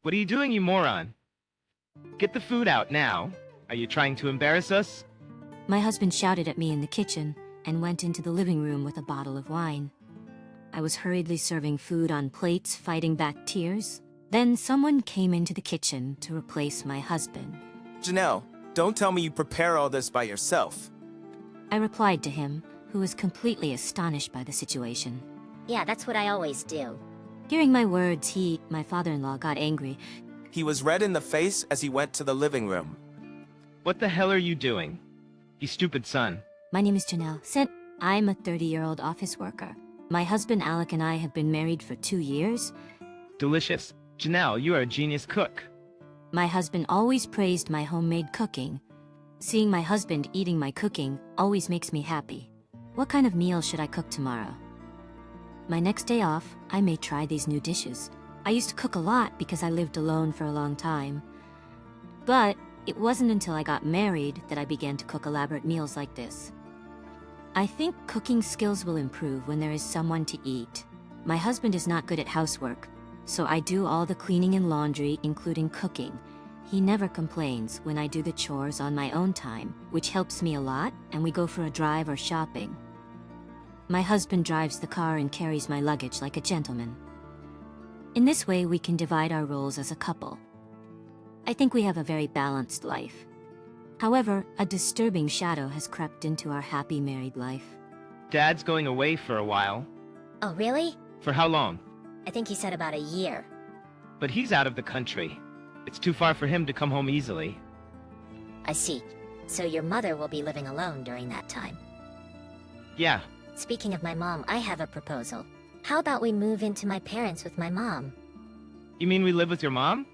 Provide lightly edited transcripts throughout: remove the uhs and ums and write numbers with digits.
What are you doing, you moron? Get the food out now. Are you trying to embarrass us? My husband shouted at me in the kitchen and went into the living room with a bottle of wine. I was hurriedly serving food on plates, fighting back tears. Then someone came into the kitchen to replace my husband. Janelle, don't tell me you prepare all this by yourself. I replied to him, who was completely astonished by the situation. Yeah, that's what I always do. Hearing my words, my father-in-law, got angry. He was red in the face as he went to the living room. What the hell are you doing? You stupid son. My name is Janelle. I'm a 30-year-old office worker. My husband Alec and I have been married for 2 years. Delicious. Janelle, you are a genius cook. My husband always praised my homemade cooking. Seeing my husband eating my cooking always makes me happy. What kind of meal should I cook tomorrow? My next day off, I may try these new dishes. I used to cook a lot because I lived alone for a long time. But it wasn't until I got married that I began to cook elaborate meals like this. I think cooking skills will improve when there is someone to eat. My husband is not good at housework, so I do all the cleaning and laundry, including cooking. He never complains when I do the chores on my own time, which helps me a lot, and we go for a drive or shopping. My husband drives the car and carries my luggage like a gentleman. In this way, we can divide our roles as a couple. I think we have a very balanced life. However, a disturbing shadow has crept into our happy married life. Dad's going away for a while. Oh, really? For how long? I think he said about a year. But he's out of the country. It's too far for him to come home easily. I see. So your mother will be living alone during that time. Yeah. Speaking of my mom, I have a proposal. How about we move into my parents with my mom? You mean we live with your mom?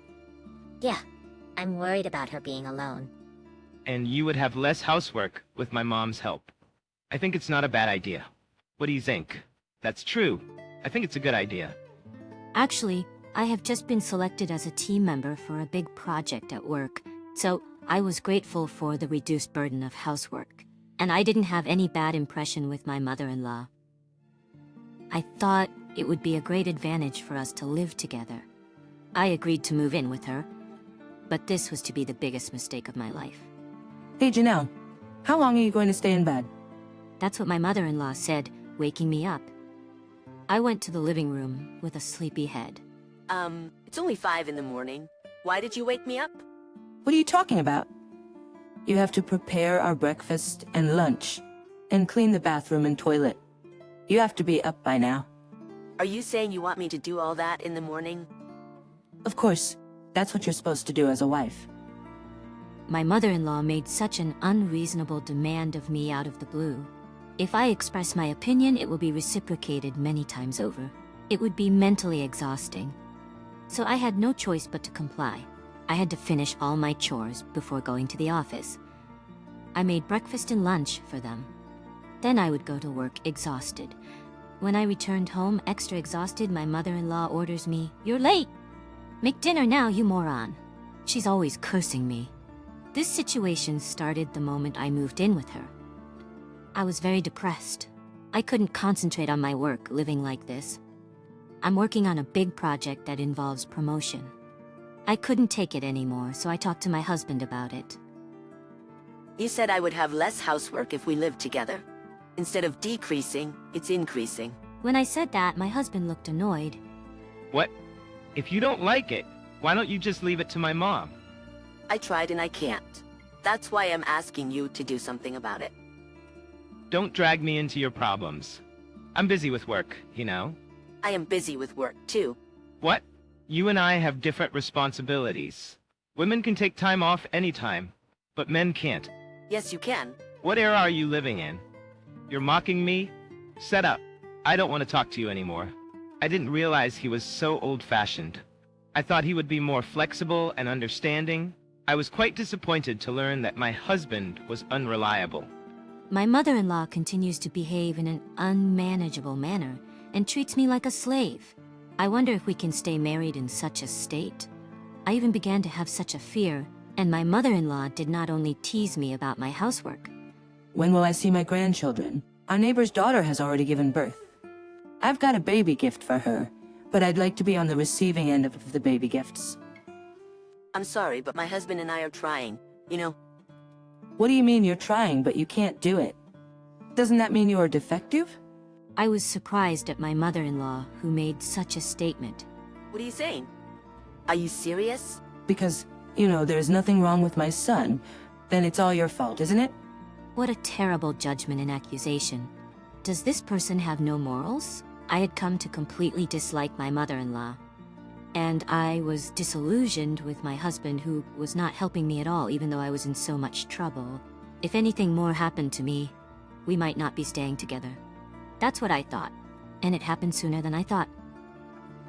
Yeah. I'm worried about her being alone. And you would have less housework with my mom's help. I think it's not a bad idea. What do you think? That's true. I think it's a good idea. Actually, I have just been selected as a team member for a big project at work, so I was grateful for the reduced burden of housework. And I didn't have any bad impression with my mother-in-law. I thought it would be a great advantage for us to live together. I agreed to move in with her, but this was to be the biggest mistake of my life. Hey Janelle, how long are you going to stay in bed? That's what my mother-in-law said, waking me up. I went to the living room with a sleepy head. It's only 5 in the morning. Why did you wake me up? What are you talking about? You have to prepare our breakfast and lunch, and clean the bathroom and toilet. You have to be up by now. Are you saying you want me to do all that in the morning? Of course, that's what you're supposed to do as a wife. My mother-in-law made such an unreasonable demand of me out of the blue. If I express my opinion, it will be reciprocated many times over. It would be mentally exhausting. So I had no choice but to comply. I had to finish all my chores before going to the office. I made breakfast and lunch for them. Then I would go to work exhausted. When I returned home extra exhausted, my mother-in-law orders me, "You're late! Make dinner now, you moron." She's always cursing me. This situation started the moment I moved in with her. I was very depressed. I couldn't concentrate on my work living like this. I'm working on a big project that involves promotion. I couldn't take it anymore, so I talked to my husband about it. You said I would have less housework if we lived together. Instead of decreasing, it's increasing. When I said that, my husband looked annoyed. What? If you don't like it, why don't you just leave it to my mom? I tried and I can't. That's why I'm asking you to do something about it. Don't drag me into your problems. I'm busy with work, you know? I am busy with work, too. What? You and I have different responsibilities. Women can take time off anytime, but men can't. Yes, you can. What era are you living in? You're mocking me? Shut up. I don't want to talk to you anymore. I didn't realize he was so old-fashioned. I thought he would be more flexible and understanding. I was quite disappointed to learn that my husband was unreliable. My mother-in-law continues to behave in an unmanageable manner and treats me like a slave. I wonder if we can stay married in such a state. I even began to have such a fear, and my mother-in-law did not only tease me about my housework. When will I see my grandchildren? Our neighbor's daughter has already given birth. I've got a baby gift for her, but I'd like to be on the receiving end of the baby gifts. I'm sorry, but my husband and I are trying. You know, What do you mean you're trying, but you can't do it? Doesn't that mean you are defective? I was surprised at my mother-in-law, who made such a statement. what are you saying? Are you serious? Because, there's nothing wrong with my son. Then it's all your fault, isn't it? What a terrible judgment and accusation. Does this person have no morals? I had come to completely dislike my mother-in-law. And I was disillusioned with my husband, who was not helping me at all, even though I was in so much trouble. If anything more happened to me, we might not be staying together. That's what I thought. And it happened sooner than I thought.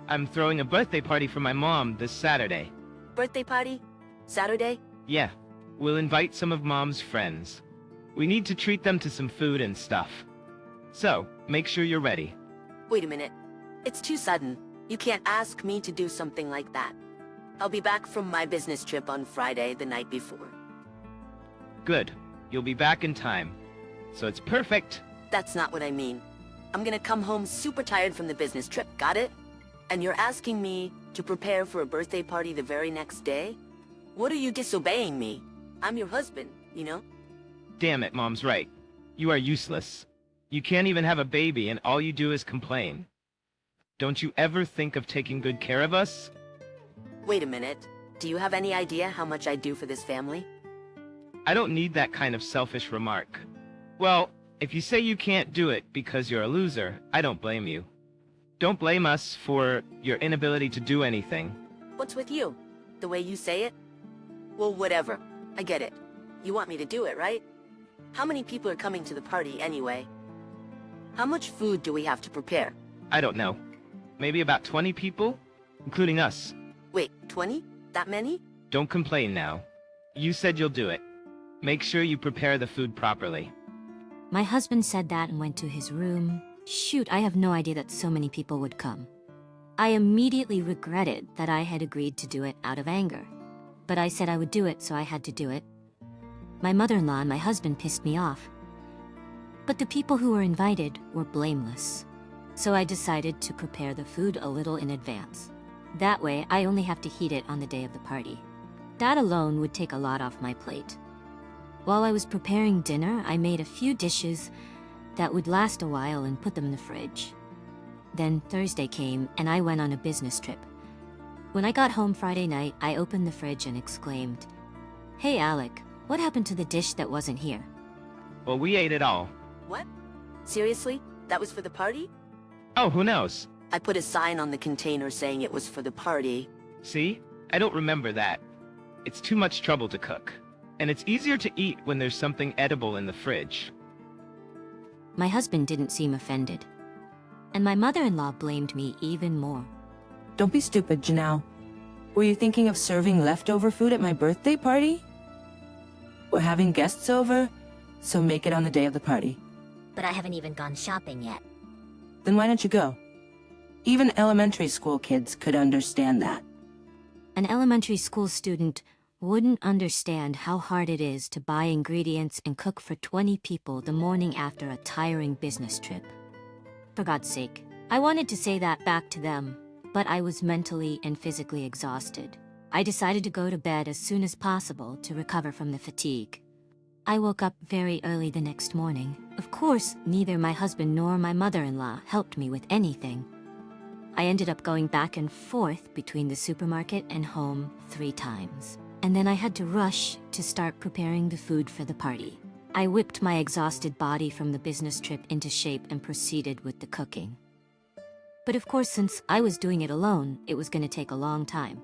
I'm throwing a birthday party for my mom this Saturday. Birthday party? Saturday? Yeah, we'll invite some of Mom's friends. We need to treat them to some food and stuff. So, make sure you're ready. Wait a minute. It's too sudden. You can't ask me to do something like that. I'll be back from my business trip on Friday the night before. Good. You'll be back in time. So it's perfect. That's not what I mean. I'm gonna come home super tired from the business trip, got it? And you're asking me to prepare for a birthday party the very next day? What are you disobeying me? I'm your husband, you know? Damn it, Mom's right. You are useless. You can't even have a baby and all you do is complain. Don't you ever think of taking good care of us? Wait a minute. Do you have any idea how much I do for this family? I don't need that kind of selfish remark. Well, if you say you can't do it because you're a loser, I don't blame you. Don't blame us for your inability to do anything. What's with you? The way you say it? Well, whatever. I get it. You want me to do it, right? How many people are coming to the party anyway? How much food do we have to prepare? I don't know. Maybe about 20 people, including us. Wait, 20? That many? Don't complain now. You said you'll do it. Make sure you prepare the food properly. My husband said that and went to his room. Shoot, I have no idea that so many people would come. I immediately regretted that I had agreed to do it out of anger. But I said I would do it, so I had to do it. My mother-in-law and my husband pissed me off. But the people who were invited were blameless. So I decided to prepare the food a little in advance. That way, I only have to heat it on the day of the party. That alone would take a lot off my plate. While I was preparing dinner, I made a few dishes that would last a while and put them in the fridge. Then Thursday came, and I went on a business trip. When I got home Friday night, I opened the fridge and exclaimed, "Hey Alec, what happened to the dish that wasn't here?" Well, we ate it all. What? Seriously? That was for the party? Oh, who knows? I put a sign on the container saying it was for the party. See? I don't remember that. It's too much trouble to cook. And it's easier to eat when there's something edible in the fridge. My husband didn't seem offended. And my mother-in-law blamed me even more. Don't be stupid, Janelle. Were you thinking of serving leftover food at my birthday party? We're having guests over, so make it on the day of the party. But I haven't even gone shopping yet. Then why don't you go? Even elementary school kids could understand that. An elementary school student wouldn't understand how hard it is to buy ingredients and cook for 20 people the morning after a tiring business trip. For God's sake, I wanted to say that back to them, but I was mentally and physically exhausted. I decided to go to bed as soon as possible to recover from the fatigue. I woke up very early the next morning. Of course, neither my husband nor my mother-in-law helped me with anything. I ended up going back and forth between the supermarket and home 3 times. And then I had to rush to start preparing the food for the party. I whipped my exhausted body from the business trip into shape and proceeded with the cooking. But of course, since I was doing it alone, it was going to take a long time.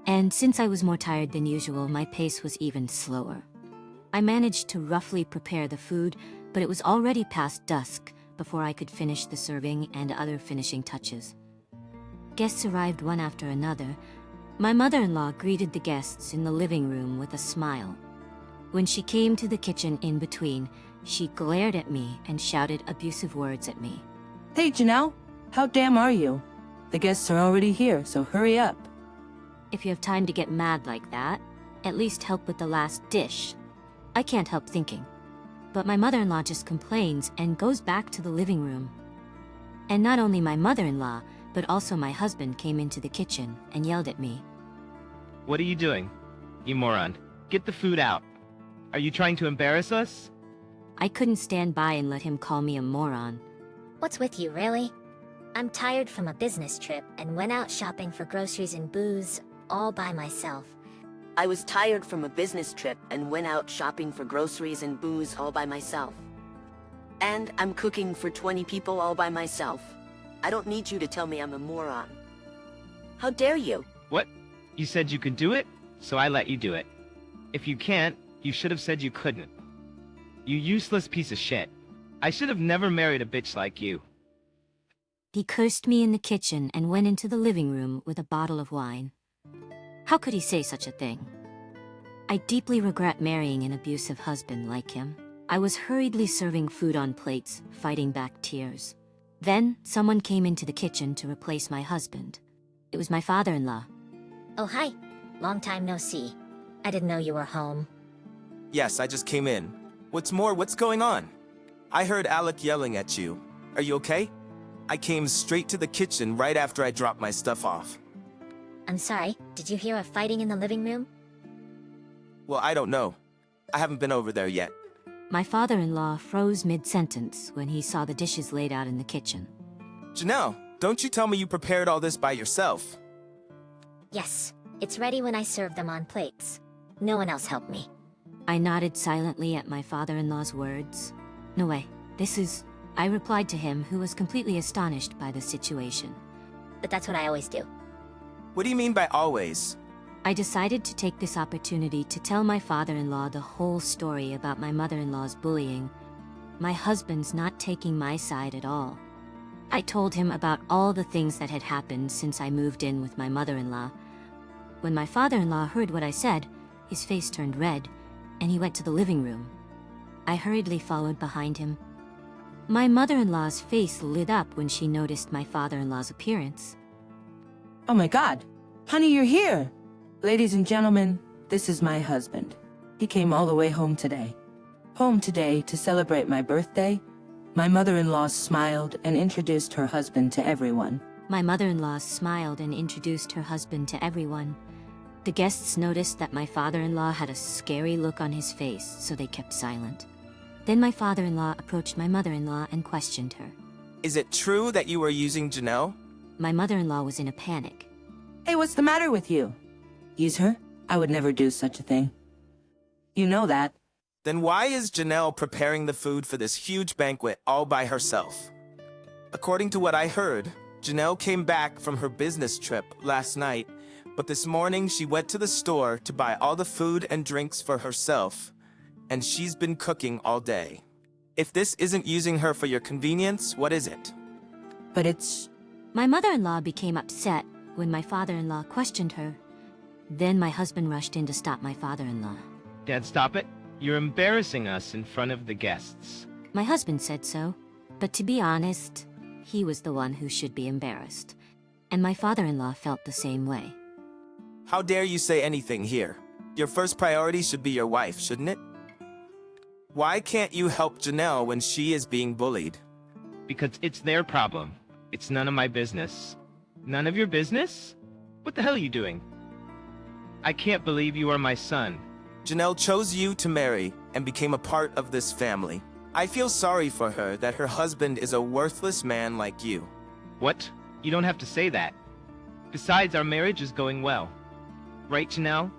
And since I was more tired than usual, my pace was even slower. I managed to roughly prepare the food, but it was already past dusk before I could finish the serving and other finishing touches. Guests arrived one after another. My mother-in-law greeted the guests in the living room with a smile. When she came to the kitchen in between, she glared at me and shouted abusive words at me. Hey, Janelle, how damn are you? The guests are already here, so hurry up. If you have time to get mad like that, at least help with the last dish. I can't help thinking. But my mother-in-law just complains and goes back to the living room. And not only my mother-in-law, but also my husband came into the kitchen and yelled at me. What are you doing? You moron. Get the food out. Are you trying to embarrass us? I couldn't stand by and let him call me a moron. What's with you, really? I'm tired from a business trip and went out shopping for groceries and booze all by myself. I was tired from a business trip and went out shopping for groceries and booze all by myself. And I'm cooking for 20 people all by myself. I don't need you to tell me I'm a moron. How dare you? What? You said you could do it, so I let you do it. If you can't, you should have said you couldn't. You useless piece of shit. I should have never married a bitch like you. He cursed me in the kitchen and went into the living room with a bottle of wine. How could he say such a thing? I deeply regret marrying an abusive husband like him. I was hurriedly serving food on plates, fighting back tears. Then, someone came into the kitchen to replace my husband. It was my father-in-law. Oh, hi. Long time no see. I didn't know you were home. Yes, I just came in. What's more, what's going on? I heard Alec yelling at you. Are you okay? I came straight to the kitchen right after I dropped my stuff off. I'm sorry, did you hear a fighting in the living room? Well, I don't know. I haven't been over there yet. My father-in-law froze mid-sentence when he saw the dishes laid out in the kitchen. Janelle, don't you tell me you prepared all this by yourself. Yes, it's ready when I serve them on plates. No one else helped me. I nodded silently at my father-in-law's words. No way, I replied to him, who was completely astonished by the situation. But that's what I always do. What do you mean by always? I decided to take this opportunity to tell my father-in-law the whole story about my mother-in-law's bullying. My husband's not taking my side at all. I told him about all the things that had happened since I moved in with my mother-in-law. When my father-in-law heard what I said, his face turned red, and he went to the living room. I hurriedly followed behind him. My mother-in-law's face lit up when she noticed my father-in-law's appearance. Oh my God. Honey, you're here. Ladies and gentlemen, this is my husband. He came all the way home today. Home today to celebrate my birthday. My mother-in-law smiled and introduced her husband to everyone. My mother-in-law smiled and introduced her husband to everyone. The guests noticed that my father-in-law had a scary look on his face, so they kept silent. Then my father-in-law approached my mother-in-law and questioned her. Is it true that you were using Janelle? My mother-in-law was in a panic. Hey, what's the matter with you? Use her? I would never do such a thing. You know that. Then why is Janelle preparing the food for this huge banquet all by herself? According to what I heard, Janelle came back from her business trip last night, but this morning she went to the store to buy all the food and drinks for herself, and she's been cooking all day. If this isn't using her for your convenience, what is it? But it's... My mother-in-law became upset when my father-in-law questioned her. Then my husband rushed in to stop my father-in-law. Dad, stop it. You're embarrassing us in front of the guests. My husband said so, but to be honest, he was the one who should be embarrassed. And my father-in-law felt the same way. How dare you say anything here? Your first priority should be your wife, shouldn't it? Why can't you help Janelle when she is being bullied? Because it's their problem. It's none of my business. None of your business? What the hell are you doing? I can't believe you are my son. Janelle chose you to marry and became a part of this family. I feel sorry for her that her husband is a worthless man like you. What? You don't have to say that. Besides, our marriage is going well. Right, Janelle?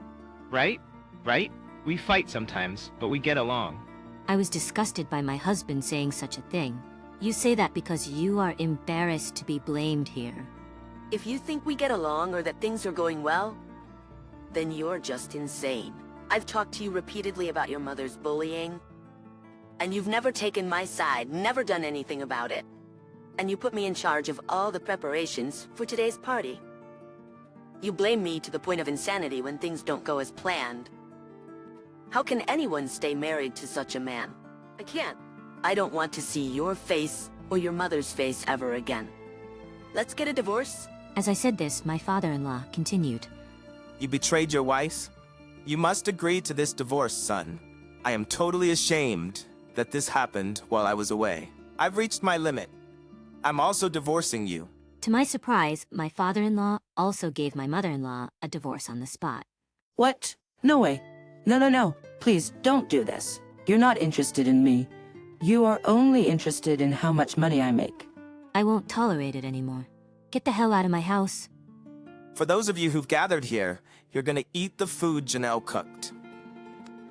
Right? Right? We fight sometimes, but we get along. I was disgusted by my husband saying such a thing. You say that because you are embarrassed to be blamed here. If you think we get along or that things are going well, then you're just insane. I've talked to you repeatedly about your mother's bullying, and you've never taken my side, never done anything about it. And you put me in charge of all the preparations for today's party. You blame me to the point of insanity when things don't go as planned. How can anyone stay married to such a man? I can't. I don't want to see your face or your mother's face ever again. Let's get a divorce. As I said this, my father-in-law continued. You betrayed your wife? You must agree to this divorce, son. I am totally ashamed that this happened while I was away. I've reached my limit. I'm also divorcing you. To my surprise, my father-in-law also gave my mother-in-law a divorce on the spot. What? No way. No. Please, don't do this. You're not interested in me. You are only interested in how much money I make. I won't tolerate it anymore. Get the hell out of my house. For those of you who've gathered here, you're gonna eat the food Janelle cooked.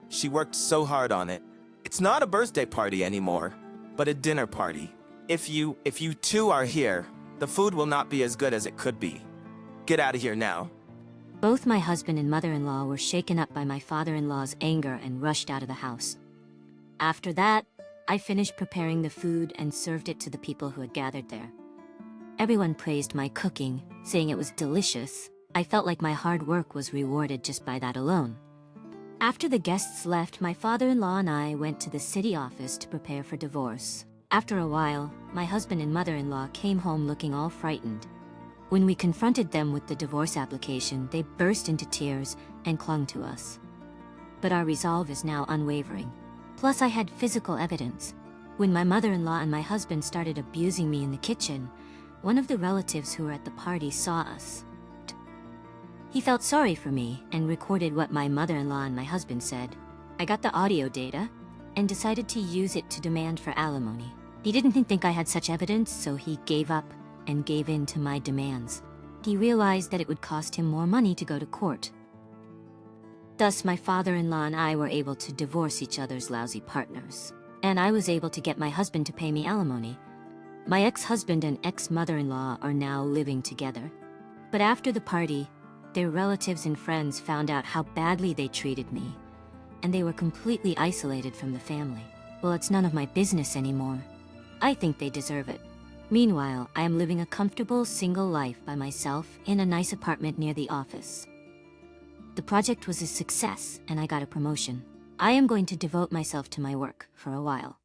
She worked so hard on it. It's not a birthday party anymore, but a dinner party. If you too are here, the food will not be as good as it could be. Get out of here now. Both my husband and mother-in-law were shaken up by my father-in-law's anger and rushed out of the house. After that, I finished preparing the food and served it to the people who had gathered there. Everyone praised my cooking, saying it was delicious. I felt like my hard work was rewarded just by that alone. After the guests left, my father-in-law and I went to the city office to prepare for divorce. After a while, my husband and mother-in-law came home looking all frightened. When we confronted them with the divorce application, they burst into tears and clung to us. But our resolve is now unwavering. Plus, I had physical evidence. When my mother-in-law and my husband started abusing me in the kitchen, one of the relatives who were at the party saw us. He felt sorry for me and recorded what my mother-in-law and my husband said. I got the audio data and decided to use it to demand for alimony. He didn't think I had such evidence, so he gave up and gave in to my demands. He realized that it would cost him more money to go to court. Thus, my father-in-law and I were able to divorce each other's lousy partners. And I was able to get my husband to pay me alimony. My ex-husband and ex-mother-in-law are now living together. But after the party, their relatives and friends found out how badly they treated me, and they were completely isolated from the family. Well, it's none of my business anymore. I think they deserve it. Meanwhile, I am living a comfortable, single life by myself in a nice apartment near the office. The project was a success, and I got a promotion. I am going to devote myself to my work for a while.